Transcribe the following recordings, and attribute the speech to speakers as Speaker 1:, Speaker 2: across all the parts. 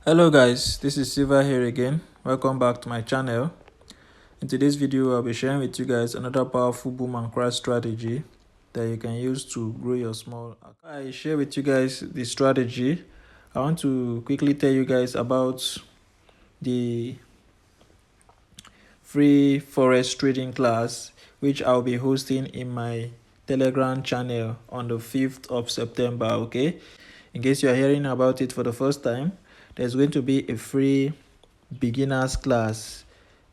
Speaker 1: Hello guys, this is Silva here again. Welcome back to my channel. In today's video, I'll be sharing with you guys another powerful boom and crash strategy that you can use to grow your small account. I share with you guys the strategy. I want to quickly tell you guys about the free forex trading class which I'll be hosting in my Telegram channel on the 5th of September. Okay, in case you are hearing about it for the first time, there's going to be a free beginners class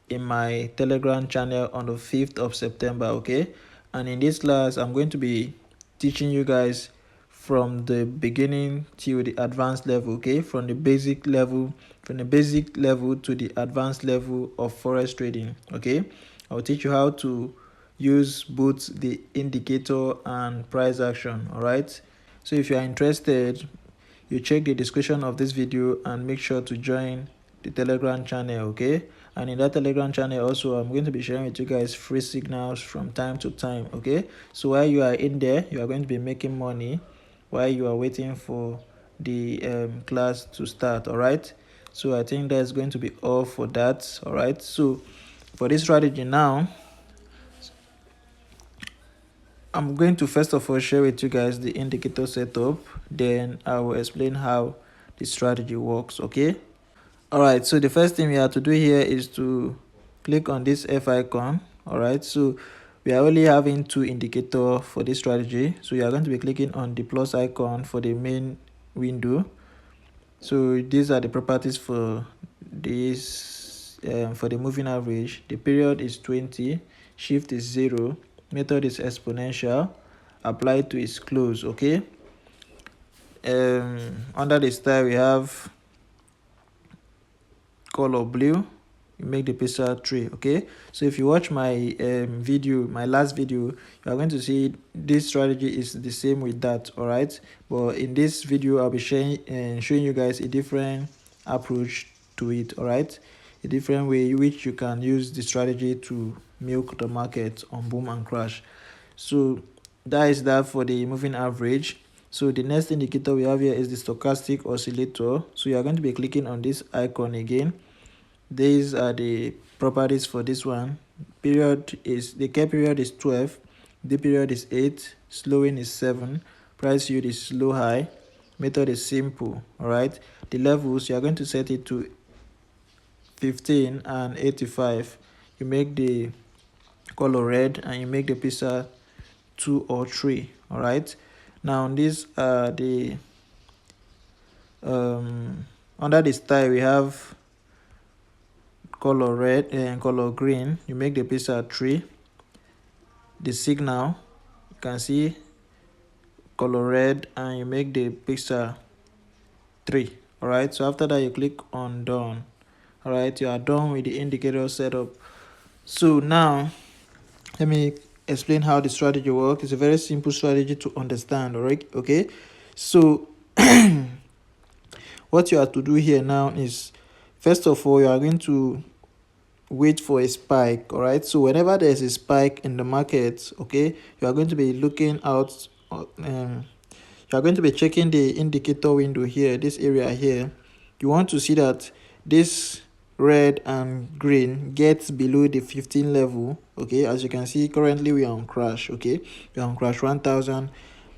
Speaker 1: in my Telegram channel on the 5th of September. Okay, and in this class I'm going to be teaching you guys from the beginning to the advanced level. Okay, from the basic level to the advanced level of forex trading. Okay, I'll teach you how to use both the indicator and price action. All right, so if you are interested, you check the description of this video and make sure to join the Telegram channel. Okay, and in that Telegram channel also I'm going to be sharing with you guys free signals from time to time. Okay, so while you are in there, you are going to be making money while you are waiting for the class to start. All right, so I think that's going to be all for that. All right, so for this strategy now, I'm going to first of all share with you guys the indicator setup, then I will explain how the strategy works. Okay, all right, so the first thing we have to do here is to click on this F icon. All right, so we are only having two indicators for this strategy, so you are going to be clicking on the plus icon for the main window. So these are the properties for this for the moving average. The period is 20, shift is 0, method is exponential, applied to its close. Okay, under the style we have color blue. You make the pixel 3. Okay, so if you watch my my last video, you are going to see this strategy is the same with that. All right, but in this video I'll be showing you guys a different approach to it. All right, a different way which you can use the strategy to milk the market on boom and crash. So that is that for the moving average. So the next indicator we have here is the stochastic oscillator. So you are going to be clicking on this icon again. These are the properties for this one. Period is the K period is 12, D period is 8, slowing is 7, price yield is low high, method is simple. All right, the levels you are going to set it to 15 and 85. You make the color red and you make the pixel 2 or 3. All right, now these are the under the style we have color red and color green. You make the pixel 3. The signal, you can see color red and you make the pixel 3. All right, so after that you click on done. All right, you are done with the indicator setup. So now let me explain how the strategy works. It's a very simple strategy to understand. All right, okay, so what you have to do here now is, first of all, you are going to wait for a spike. All right, so whenever there's a spike in the market, okay, you are going to be looking out, you are going to be checking the indicator window here, this area here. You want to see that this red and green gets below the 15 level. Okay, as you can see, currently we are on crash. Okay, we are on crash 1000,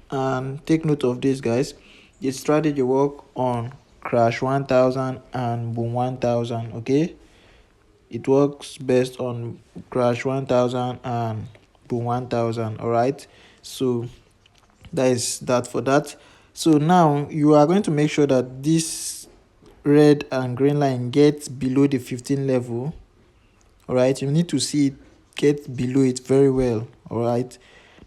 Speaker 1: and take note of this, guys. The strategy work on crash 1000 and boom 1000. Okay, it works best on crash 1000 and boom 1000. All right, so that is that for that. So now you are going to make sure that this red and green line gets below the 15 level. All right, you need to see it get below it very well. All right,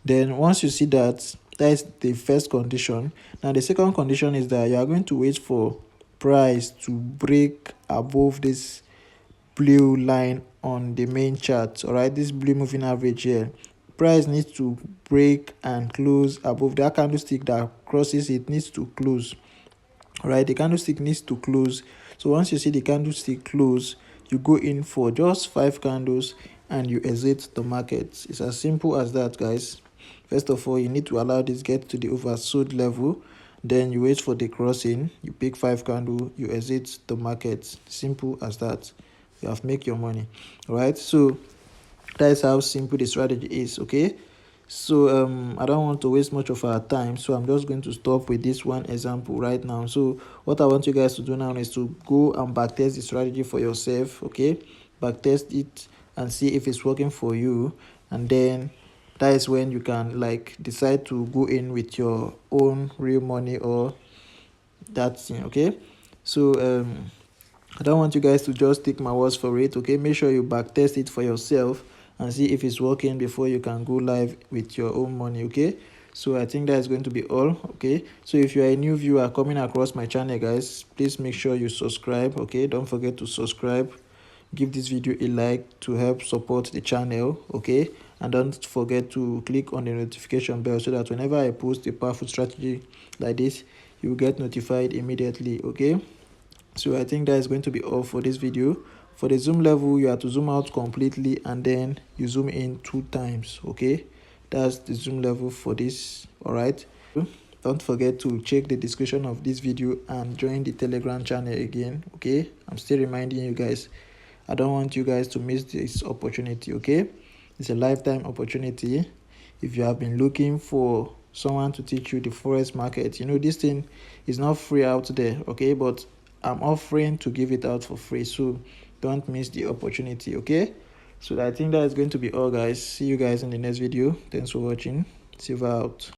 Speaker 1: then once you see that, that is the first condition. Now the second condition is that you are going to wait for price to break above this blue line on the main chart. All right, this blue moving average here, price needs to break and close above that candlestick that crosses it, needs to close. All right, the candlestick needs to close. So once you see the candlestick close, you go in for just 5 candles and you exit the market. It's as simple as that, guys. First of all, you need to allow this get to the oversold level. then you wait for the crossing, you pick 5 candle, you exit the market. Simple as that. You have make your money. All right, so that's how simple the strategy is. Okay, so I don't want to waste much of our time, so I'm just going to stop with this one example right now. So what I want you guys to do now is to go and backtest the strategy for yourself. Okay, backtest it and see if it's working for you, and then that is when you can like decide to go in with your own real money or that thing. Okay, so I don't want you guys to just take my words for it. Okay, make sure you back test it for yourself and see if it's working before you can go live with your own money. Okay, so I think that's going to be all. Okay, so if you're a new viewer coming across my channel, guys, please make sure you subscribe. Okay, don't forget to subscribe, give this video a like to help support the channel. Okay, and don't forget to click on the notification bell so that whenever I post a powerful strategy like this, you will get notified immediately. Okay, so I think that is going to be all for this video. For the zoom level, you have to zoom out completely and then you zoom in 2 times. Okay, that's the zoom level for this. All right, don't forget to check the description of this video and join the Telegram channel again. Okay, I'm still reminding you guys, I don't want you guys to miss this opportunity. Okay, it's a lifetime opportunity. If you have been looking for someone to teach you the forex market, this thing is not free out there. Okay, but I'm offering to give it out for free, so don't miss the opportunity. Okay, so I think that is going to be all, guys. See you guys in the next video. Thanks for watching. Silver out.